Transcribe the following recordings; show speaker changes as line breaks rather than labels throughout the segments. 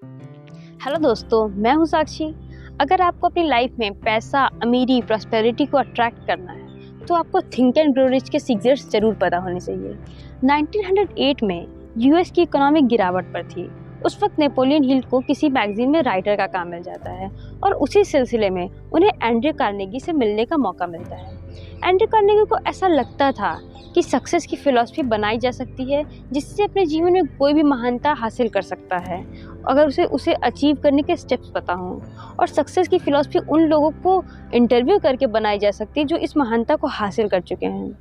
Hello दोस्तों, मैं हूँ साक्षी। अगर आपको अपनी लाइफ में पैसा, अमीरी, प्रॉस्पेरिटी को अट्रैक्ट करना है, तो आपको थिंक एंड ग्रो रिच के सीक्रेट्स जरूर पता होने चाहिए। 1908 में यूएस की इकोनॉमिक गिरावट पर थी। उस वक्त नेपोलियन हिल को किसी मैगजीन में राइटर का काम मिल जाता है और उसी सिलसिले में उन्हें एंड्रयू कार्नेगी से मिलने का मौका मिलता है। एंड्रयू कार्नेगी को ऐसा लगता था कि सक्सेस की फिलॉसफी बनाई जा सकती है जिससे अपने जीवन में कोई भी महानता हासिल कर सकता है अगर उसे अचीव करने के स्टेप्स पता हों। और सक्सेस की फिलॉसफी उन लोगों को इंटरव्यू करके बनाई जा सकती है जो इस महानता को हासिल कर चुके हैं।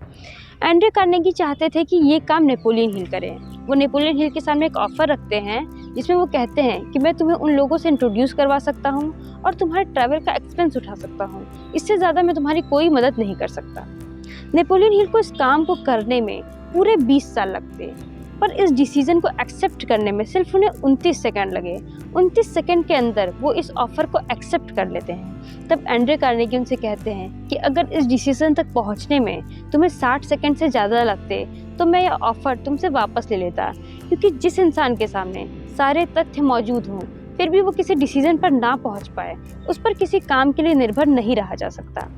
एंड्रयू कार्नेगी चाहते थे कि ये काम नेपोलियन हिल करें। वो नेपोलियन हिल के सामने एक ऑफर रखते हैं जिसमें वो कहते हैं कि मैं तुम्हें उन लोगों से इंट्रोड्यूस करवा सकता हूँ और तुम्हारे ट्रैवल का एक्सपेंस उठा सकता हूँ। इससे ज़्यादा मैं तुम्हारी कोई मदद नहीं कर सकता। नेपोलियन हिल को इस काम को करने में पूरे 20 साल लगते, पर इस डिसीजन को एक्सेप्ट करने में सिर्फ उन्हें 29 सेकंड लगे। 29 सेकंड के अंदर वो इस ऑफर को एक्सेप्ट कर लेते हैं। तब एंड्रयू कार्नेगी उनसे कहते हैं कि अगर इस डिसीजन तक पहुंचने में तुम्हें 60 सेकंड से ज़्यादा लगते तो मैं यह ऑफर तुमसे वापस ले लेता, क्योंकि जिस इंसान के सामने सारे तथ्य मौजूद हों फिर भी वो किसी डिसीजन पर ना पहुंच पाए, उस पर किसी काम के लिए निर्भर नहीं रहा जा सकता।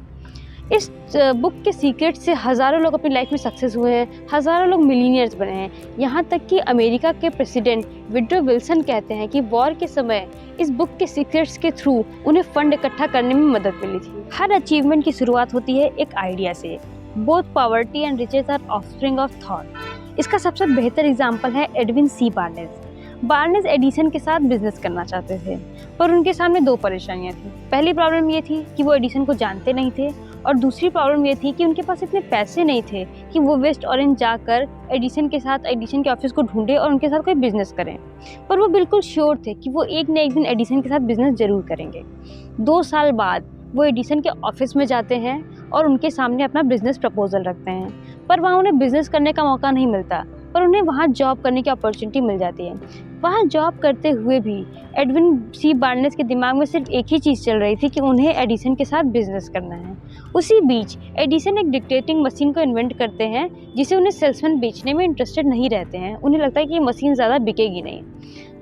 इस बुक के सीक्रेट से हज़ारों लोग अपनी लाइफ में सक्सेस हुए हैं, हज़ारों लोग मिलीनियर्स बने हैं। यहाँ तक कि अमेरिका के प्रेसिडेंट वुडरो विल्सन कहते हैं कि वॉर के समय इस बुक के सीक्रेट्स के थ्रू उन्हें फंड इकट्ठा करने में मदद मिली थी। हर अचीवमेंट की शुरुआत होती है एक आइडिया से। Both poverty and riches are offspring of thought. इसका सबसे बेहतर एग्जाम्पल है Edwin C Barnes. Barnes Edison के साथ बिजनेस करना चाहते थे, पर उनके सामने दो परेशानियां थी। पहली प्रॉब्लम ये थी कि वो एडिसन को जानते नहीं थे, और दूसरी प्रॉब्लम ये थी कि उनके पास इतने पैसे नहीं थे कि वो वेस्ट ऑरेंज जाकर एडिसन के ऑफिस को ढूंढे और उनके साथ कोई बिजनेस करें। पर वो बिल्कुल श्योर थे कि वो एक न एक दिन एडिसन के साथ बिजनेस जरूर करेंगे। 2 साल बाद वो एडिसन के ऑफिस में जाते हैं और उनके सामने अपना बिजनेस प्रपोजल रखते हैं, पर वहाँ उन्हें बिजनेस करने का मौका नहीं मिलता, पर उन्हें वहाँ जॉब करने की अपॉर्चुनिटी मिल जाती है। वहाँ जॉब करते हुए भी एडविन सी बार्नेस के दिमाग में सिर्फ एक ही चीज़ चल रही थी कि उन्हें एडिसन के साथ बिजनेस करना है। उसी बीच एडिसन एक डिक्टेटिंग मशीन को इन्वेंट करते हैं जिसे उन्हें सेल्समैन बेचने में इंटरेस्टेड नहीं रहते हैं। उन्हें लगता है कि ये मशीन ज़्यादा बिकेगी नहीं,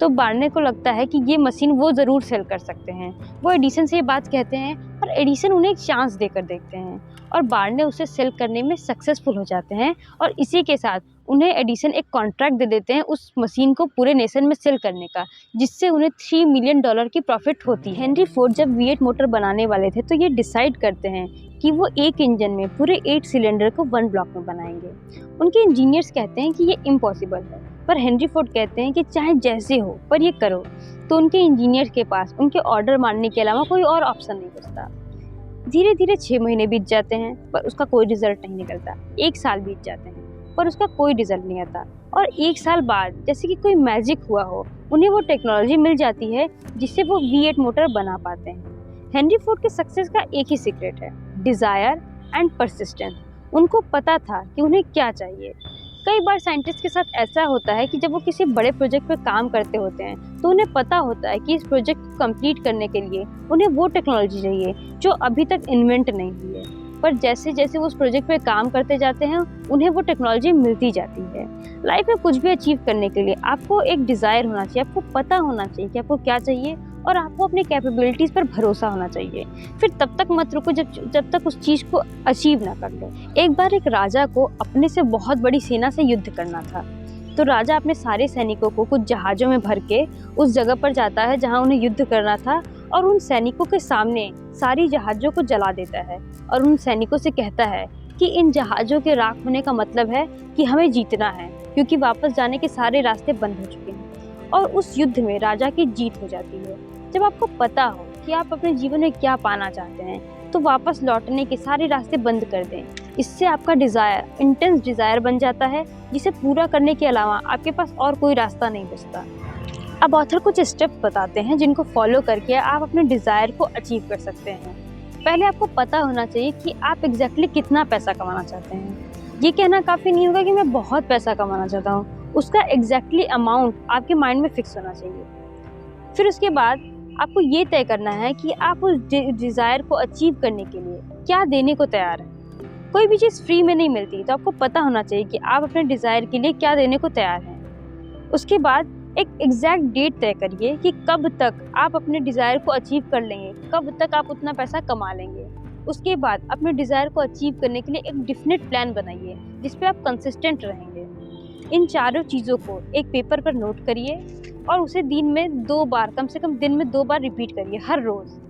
तो बार्नेस को लगता है कि ये मशीन वो ज़रूर सेल कर सकते हैं। वो एडिसन से ये बात कहते हैं और एडिसन उन्हें एक चांस देकर देखते हैं और बार्नेस उसे सेल करने में सक्सेसफुल हो जाते हैं। और इसी के साथ उन्हें एडिसन एक कॉन्ट्रैक्ट दे देते हैं उस मशीन को पूरे नेशन में सेल करने का, जिससे उन्हें $3 मिलियन की प्रॉफिट होती है। हेनरी फोर्ड जब V8 मोटर बनाने वाले थे तो ये डिसाइड करते हैं कि वो एक इंजन में पूरे 8 सिलेंडर को 1 ब्लॉक में बनाएंगे। उनके इंजीनियर्स कहते हैं कि ये इम्पॉसिबल है, पर हेनरी फोर्ड कहते हैं कि चाहे जैसे हो पर ये करो। तो उनके इंजीनियर्स के पास उनके ऑर्डर मानने के अलावा कोई और ऑप्शन नहीं बचता। धीरे धीरे 6 महीने बीत जाते हैं, पर उसका कोई रिजल्ट नहीं निकलता। 1 साल बीत जाते हैं, पर उसका कोई रिजल्ट नहीं आता। और 1 साल बाद जैसे कि कोई मैजिक हुआ हो, उन्हें वो टेक्नोलॉजी मिल जाती है जिससे वो V8 मोटर बना पाते हैं। हेनरी फोर्ड के सक्सेस का एक ही सीक्रेट है, डिज़ायर एंड परसिस्टेंस। उनको पता था कि उन्हें क्या चाहिए। कई बार साइंटिस्ट के साथ ऐसा होता है कि जब वो किसी बड़े प्रोजेक्ट पर काम करते होते हैं तो उन्हें पता होता है कि इस प्रोजेक्ट को कंप्लीट करने के लिए उन्हें वो टेक्नोलॉजी चाहिए जो अभी तक इन्वेंट नहीं हुई है। पर जैसे जैसे वो उस प्रोजेक्ट पे काम करते जाते हैं उन्हें वो टेक्नोलॉजी मिलती जाती है। लाइफ में कुछ भी अचीव करने के लिए आपको एक डिज़ायर होना चाहिए, आपको पता होना चाहिए कि आपको क्या चाहिए और आपको अपनी कैपेबिलिटीज़ पर भरोसा होना चाहिए। फिर तब तक मत रुको जब तक उस चीज़ को अचीव ना कर लो। एक बार एक राजा को अपने से बहुत बड़ी सेना से युद्ध करना था, तो राजा अपने सारे सैनिकों को कुछ जहाज़ों में भर के उस जगह पर जाता है जहाँ उन्हें युद्ध करना था और उन सैनिकों के सामने सारी जहाज़ों को जला देता है और उन सैनिकों से कहता है कि इन जहाज़ों के राख होने का मतलब है कि हमें जीतना है, क्योंकि वापस जाने के सारे रास्ते बंद हो चुके हैं। और उस युद्ध में राजा की जीत हो जाती है। जब आपको पता हो कि आप अपने जीवन में क्या पाना चाहते हैं तो वापस लौटने के सारे रास्ते बंद कर दें। इससे आपका डिज़ायर इंटेंस डिज़ायर बन जाता है जिसे पूरा करने के अलावा आपके पास और कोई रास्ता नहीं बचता। अब ऑथर कुछ स्टेप बताते हैं जिनको फॉलो करके आप अपने डिज़ायर को अचीव कर सकते हैं। पहले आपको पता होना चाहिए कि आप एग्जैक्टली कितना पैसा कमाना चाहते हैं। ये कहना काफ़ी नहीं होगा कि मैं बहुत पैसा कमाना चाहता हूँ, उसका एग्जैक्टली अमाउंट आपके माइंड में फिक्स होना चाहिए। फिर उसके बाद आपको ये तय करना है कि आप उस डिज़ायर को अचीव करने के लिए क्या देने को तैयार हैं। कोई भी चीज़ फ्री में नहीं मिलती, तो आपको पता होना चाहिए कि आप अपने डिज़ायर के लिए क्या देने को तैयार हैं। उसके बाद एक एग्जैक्ट डेट तय करिए कि कब तक आप अपने डिज़ायर को अचीव कर लेंगे, कब तक आप उतना पैसा कमा लेंगे। उसके बाद अपने डिज़ायर को अचीव करने के लिए एक डेफिनेट प्लान बनाइए जिस पे आप कंसिस्टेंट रहेंगे। इन चारों चीज़ों को एक पेपर पर नोट करिए और उसे दिन में 2 बार, कम से कम दिन में 2 बार रिपीट करिए हर रोज़।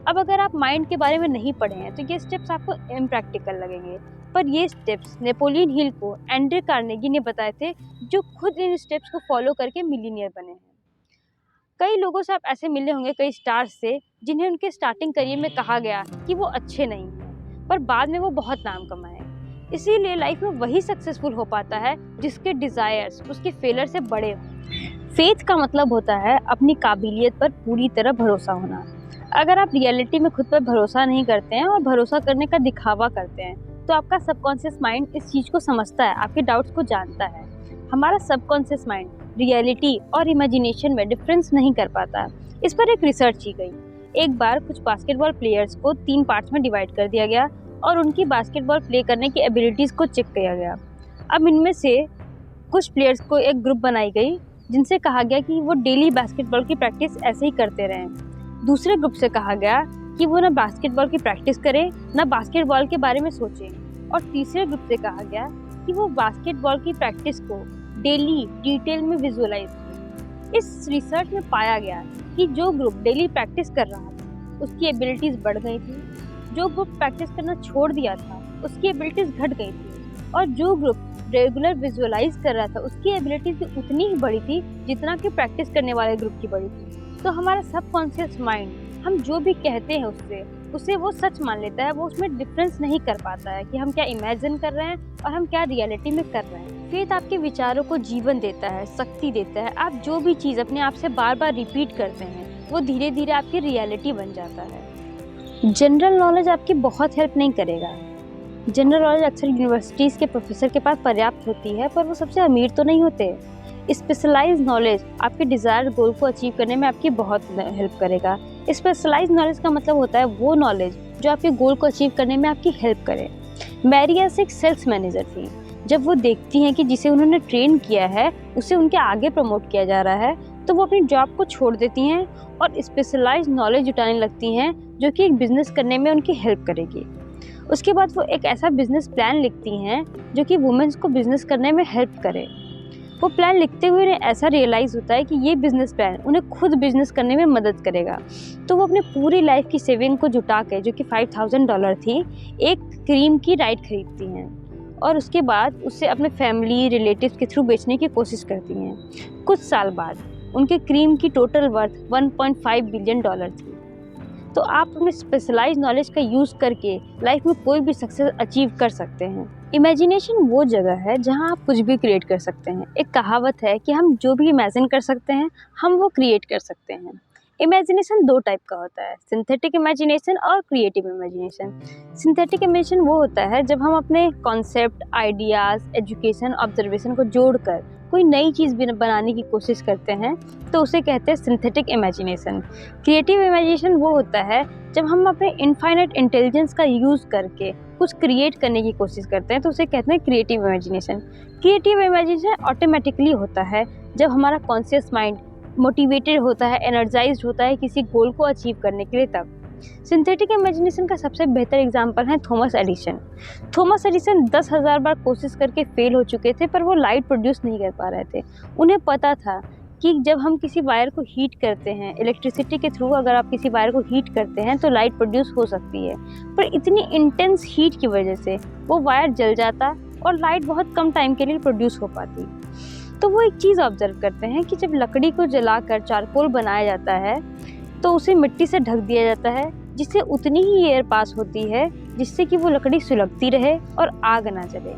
अब अगर आप माइंड के बारे में नहीं पढ़े हैं तो ये स्टेप्स आपको इम्प्रैक्टिकल लगेंगे, पर ये स्टेप्स नेपोलियन हिल को एंड्रे कार्नेगी ने बताए थे, जो खुद इन स्टेप्स को फॉलो करके मिलीनियर बने हैं। कई लोगों से आप ऐसे मिले होंगे, कई स्टार्स से, जिन्हें उनके स्टार्टिंग करियर में कहा गया कि वो अच्छे नहीं हैं, पर बाद में वो बहुत नाम कमाए। इसीलिए लाइफ में वही सक्सेसफुल हो पाता है जिसके डिज़ायर्स उसके फेलियर से बड़े हों। फेथ का मतलब होता है अपनी काबिलियत पर पूरी तरह भरोसा होना। अगर आप रियलिटी में खुद पर भरोसा नहीं करते हैं और भरोसा करने का दिखावा करते हैं तो आपका सबकॉन्शियस माइंड इस चीज़ को समझता है, आपके डाउट्स को जानता है। हमारा सबकॉन्शियस माइंड रियलिटी और इमेजिनेशन में डिफरेंस नहीं कर पाता। इस पर एक रिसर्च की गई। एक बार कुछ बास्केटबॉल प्लेयर्स को 3 पार्ट्स में डिवाइड कर दिया गया और उनकी बास्केटबॉल प्ले करने की एबिलिटीज़ को चेक किया गया। अब इनमें से कुछ प्लेयर्स को एक ग्रुप बनाई गई जिनसे कहा गया कि वो डेली बास्केटबॉल की प्रैक्टिस ऐसे ही करते रहें। दूसरे ग्रुप से कहा गया कि वो ना बास्केटबॉल की प्रैक्टिस करें, ना बास्केटबॉल के बारे में सोचें। और तीसरे ग्रुप से कहा गया कि वो बास्केटबॉल की प्रैक्टिस को डेली डिटेल में विजुअलाइज करें। इस रिसर्च में पाया गया कि जो ग्रुप डेली प्रैक्टिस कर रहा था उसकी एबिलिटीज़ बढ़ गई थी, जो ग्रुप प्रैक्टिस करना छोड़ दिया था उसकी एबिलिटीज़ घट गई थी, और जो ग्रुप रेगुलर विजुअलाइज कर रहा था उसकी एबिलिटीज़ भी उतनी ही बड़ी थी जितना कि प्रैक्टिस करने वाले ग्रुप की बड़ी थी। तो हमारा सबकॉन्शियस माइंड हम जो भी कहते हैं उसे वो सच मान लेता है। वो उसमें डिफरेंस नहीं कर पाता है कि हम क्या इमेजिन कर रहे हैं और हम क्या रियलिटी में कर रहे हैं। फेथ आपके विचारों को जीवन देता है, शक्ति देता है। आप जो भी चीज़ अपने आप से बार बार रिपीट करते हैं वो धीरे धीरे आपकी रियलिटी बन जाता है। जनरल नॉलेज आपकी बहुत हेल्प नहीं करेगा। जनरल नॉलेज अक्सर यूनिवर्सिटीज़ के प्रोफेसर के पास पर्याप्त होती है, पर वो सबसे अमीर तो नहीं होते। स्पेशलाइज नॉलेज आपके डिज़ायर गोल को अचीव करने में आपकी बहुत हेल्प करेगा। स्पेशलाइज नॉलेज का मतलब होता है वो नॉलेज जो आपके गोल को अचीव करने में आपकी हेल्प करे। मैरियस एक सेल्स मैनेजर थी। जब वो देखती हैं कि जिसे उन्होंने ट्रेन किया है उसे उनके आगे प्रमोट किया जा रहा है तो वो अपनी जॉब को छोड़ देती हैं और स्पेशलाइज नॉलेज जुटाने लगती हैं जो कि एक बिज़नेस करने में उनकी हेल्प करेगी। उसके बाद वो एक ऐसा बिज़नेस प्लान लिखती हैं जो कि वुमेन्स को बिज़नेस करने में हेल्प करे। वो प्लान लिखते हुए उन्हें ऐसा रियलाइज़ होता है कि ये बिज़नेस प्लान उन्हें खुद बिज़नेस करने में मदद करेगा। तो वो अपने पूरी लाइफ की सेविंग को जुटा के, जो कि $5000 थी, एक क्रीम की राइड खरीदती हैं और उसके बाद उसे अपने फैमिली रिलेटिव्स के थ्रू बेचने की कोशिश करती हैं। कुछ साल बाद उनके क्रीम की टोटल वर्थ $1.5 बिलियन थी। तो आप अपने स्पेशलाइज नॉलेज का यूज़ करके लाइफ में कोई भी सक्सेस अचीव कर सकते हैं। इमेजिनेशन वो जगह है जहाँ आप कुछ भी क्रिएट कर सकते हैं। एक कहावत है कि हम जो भी इमेजिन कर सकते हैं हम वो क्रिएट कर सकते हैं। इमेजिनेशन 2 टाइप का होता है, सिंथेटिक इमेजिनेशन और क्रिएटिव इमेजिनेशन। सिंथेटिक इमेजिनेशन वो होता है जब हम अपने कॉन्सेप्ट, आइडियाज़, एजुकेशन, ऑब्जर्वेशन को जोड़कर कोई नई चीज़ बनाने की कोशिश करते हैं, तो उसे कहते हैं सिंथेटिक इमेजिनेशन। क्रिएटिव इमेजिनेशन वो होता है जब हम अपने इनफाइनाइट इंटेलिजेंस का यूज़ करके कुछ क्रिएट करने की कोशिश करते हैं, तो उसे कहते हैं creative imagination. Creative imagination automatically होता है जब हमारा कॉन्शियस माइंड मोटिवेटेड होता है, एनर्जाइज्ड होता है किसी गोल को अचीव करने के लिए। तब सिंथेटिक इमेजिनेशन का सबसे बेहतर एग्जाम्पल है थॉमस एडिसन। थॉमस एडिसन 10,000 बार कोशिश करके फेल हो चुके थे, पर वो लाइट प्रोड्यूस नहीं कर पा रहे थे। उन्हें पता था कि जब हम किसी वायर को हीट करते हैं, इलेक्ट्रिसिटी के थ्रू अगर आप किसी वायर को हीट करते हैं तो लाइट प्रोड्यूस हो सकती है, पर इतनी इंटेंस हीट की वजह से वो वायर जल जाता और लाइट बहुत कम टाइम के लिए प्रोड्यूस हो पाती। तो वो एक चीज़ ऑब्जर्व करते हैं कि जब लकड़ी को जलाकर चारकोल बनाया जाता है तो उसे मिट्टी से ढक दिया जाता है, जिससे उतनी ही एयर पास होती है जिससे कि वो लकड़ी सुलगती रहे और आग ना जले।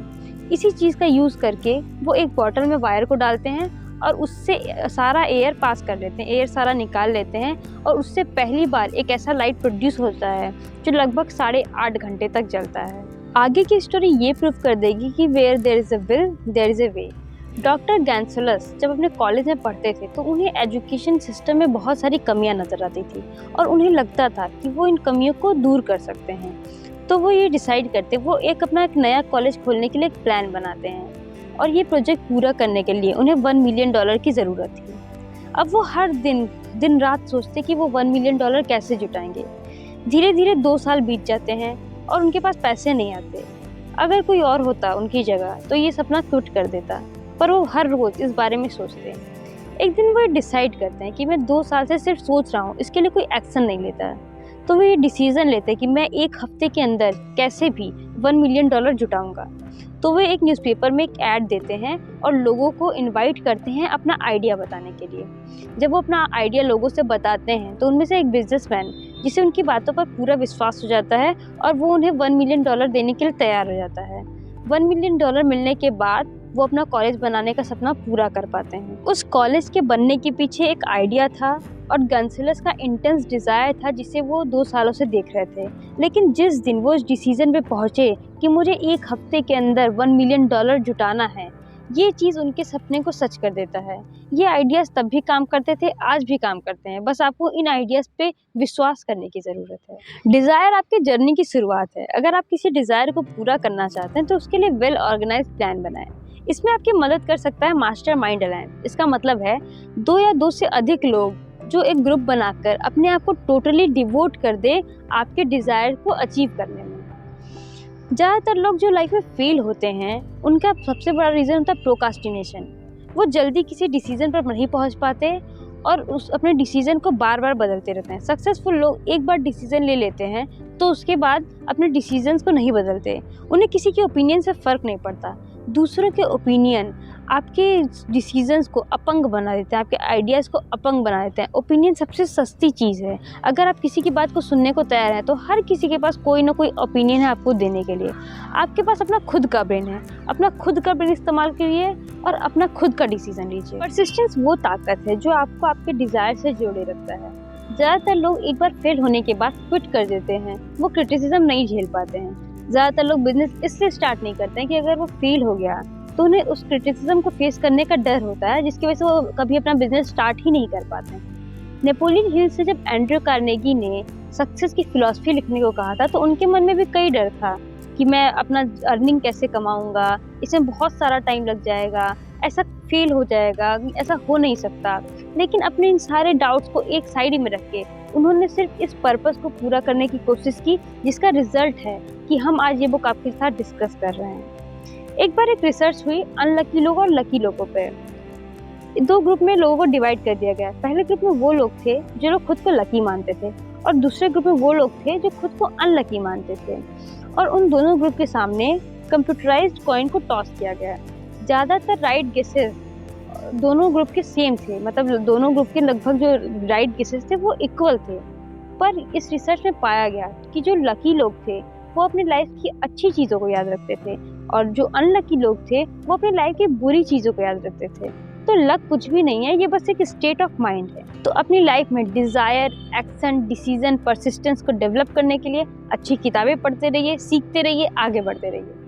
इसी चीज़ का यूज़ करके वो एक बॉटल में वायर को डालते हैं और उससे सारा एयर पास कर लेते हैं, एयर सारा निकाल लेते हैं और उससे पहली बार एक ऐसा लाइट प्रोड्यूस होता है जो लगभग 8.5 घंटे तक जलता है। आगे की स्टोरी ये प्रूव कर देगी कि where there is a will there is a way. Doctor Gunsaulus जब अपने कॉलेज में पढ़ते थे तो उन्हें एजुकेशन सिस्टम में बहुत सारी कमियां नज़र आती थी और उन्हें लगता था कि वो इन कमियों को दूर कर सकते हैं। तो वो ये डिसाइड करते, वो अपना एक नया कॉलेज खोलने के लिए एक प्लान बनाते हैं और ये प्रोजेक्ट पूरा करने के लिए उन्हें $1 मिलियन की ज़रूरत थी। अब वो हर दिन दिन रात सोचते कि वो $1 मिलियन कैसे जुटाएंगे। धीरे धीरे 2 साल बीत जाते हैं और उनके पास पैसे नहीं आते। अगर कोई और होता उनकी जगह तो ये सपना क्विट कर देता, पर वो हर रोज़ इस बारे में सोचते हैं। एक दिन वो डिसाइड करते हैं कि मैं 2 साल से सिर्फ सोच रहा हूँ, इसके लिए कोई एक्शन नहीं लेता है। तो वो ये डिसीज़न लेते हैं कि मैं 1 हफ्ते के अंदर कैसे भी $1 मिलियन जुटाऊंगा। तो वे एक न्यूज़पेपर में एक ऐड देते हैं और लोगों को इनवाइट करते हैं अपना आइडिया बताने के लिए। जब वो अपना आइडिया लोगों से बताते हैं तो उनमें से एक बिजनेसमैन, जिसे उनकी बातों पर पूरा विश्वास हो जाता है और वो उन्हें $1 मिलियन देने के लिए तैयार हो जाता है। $1 मिलियन मिलने के बाद वो अपना कॉलेज बनाने का सपना पूरा कर पाते हैं। उस कॉलेज के बनने के पीछे एक आइडिया था और गन्सेलस का इंटेंस डिज़ायर था, जिसे वो 2 सालों से देख रहे थे। लेकिन जिस दिन वो इस डिसीजन पे पहुँचे कि मुझे 1 हफ्ते के अंदर $1 मिलियन जुटाना है, ये चीज़ उनके सपने को सच कर देता है। ये आइडियाज़ तब भी काम करते थे, आज भी काम करते हैं, बस आपको इन आइडियाज़ पे विश्वास करने की ज़रूरत है। डिज़ायर आपकी जर्नी की शुरुआत है। अगर आप किसी डिज़ायर को पूरा करना चाहते हैं तो उसके लिए वेल ऑर्गेनाइज्ड प्लान बनाएं। इसमें आपकी मदद कर सकता है मास्टरमाइंड अलायंस। इसका मतलब है 2 या 2 से अधिक लोग जो एक ग्रुप बनाकर अपने आप को टोटली डिवोट कर दे आपके डिज़ायर को अचीव करने में। ज़्यादातर लोग जो लाइफ में फेल होते हैं उनका सबसे बड़ा रीज़न होता है प्रोकास्टिनेशन। वो जल्दी किसी डिसीजन पर नहीं पहुंच पाते और उस अपने डिसीजन को बार बार बदलते रहते हैं। सक्सेसफुल लोग एक बार डिसीजन ले लेते हैं तो उसके बाद अपने डिसीजंस को नहीं बदलते। उन्हें किसी के ओपिनियन से फ़र्क नहीं पड़ता। दूसरों के ओपिनियन आपके डिसीजंस को अपंग बना देते हैं, आपके आइडियाज़ को अपंग बना देते हैं। ओपिनियन सबसे सस्ती चीज़ है। अगर आप किसी की बात को सुनने को तैयार हैं तो हर किसी के पास कोई ना कोई ओपिनियन है आपको देने के लिए। आपके पास अपना खुद का ब्रेन है, अपना खुद का ब्रेन इस्तेमाल करिए और अपना खुद का डिसीजन लीजिए। परसिस्टेंस वो ताकत है जो आपको आपके डिज़ायर से जोड़े रखता है। ज़्यादातर लोग एक बार फेल होने के बाद क्विट कर देते हैं, वो क्रिटिसिज्म नहीं झेल पाते हैं। ज़्यादातर लोग बिजनेस इसलिए स्टार्ट नहीं करते हैं कि अगर वो फेल हो गया तो उन्हें उस क्रिटिसिज्म को फेस करने का डर होता है, जिसकी वजह से वो कभी अपना बिजनेस स्टार्ट ही नहीं कर पाते। नेपोलियन हिल से जब एंड्रयू कार्नेगी ने सक्सेस की फिलॉसफी लिखने को कहा था तो उनके मन में भी कई डर था कि मैं अपना अर्निंग कैसे कमाऊंगा, इसमें बहुत सारा टाइम लग जाएगा, ऐसा फेल हो जाएगा, ऐसा हो नहीं सकता। लेकिन अपने इन सारे डाउट्स को एक साइड में रख के उन्होंने सिर्फ इस पर्पस को पूरा करने की कोशिश की, जिसका रिजल्ट है कि हम आज ये बुक आपके साथ डिस्कस कर रहे हैं। एक बार एक रिसर्च हुई अनलकी लोगों और लकी लोगों पे। 2 ग्रुप में लोगों को डिवाइड कर दिया गया। पहले ग्रुप में वो लोग थे जो लोग खुद को लकी मानते थे और दूसरे ग्रुप में वो लोग थे जो खुद को अनलकी मानते थे। और उन दोनों ग्रुप के सामने कंप्यूटराइज्ड कॉइन को टॉस किया गया। ज़्यादातर राइट गेसेस दोनों ग्रुप के सेम थे, मतलब दोनों ग्रुप के लगभग जो राइट गेसेस थे वो इक्वल थे। पर इस रिसर्च में पाया गया कि जो लकी लोग थे वो अपनी लाइफ की अच्छी चीज़ों को याद रखते थे और जो अनलकी लोग थे वो अपनी लाइफ की बुरी चीज़ों को याद रखते थे। तो लक कुछ भी नहीं है, ये बस एक स्टेट ऑफ माइंड है। तो अपनी लाइफ में डिज़ायर, एक्शन, डिसीजन, परसिस्टेंस को डेवलप करने के लिए अच्छी किताबें पढ़ते रहिए, सीखते रहिए, आगे बढ़ते रहिए।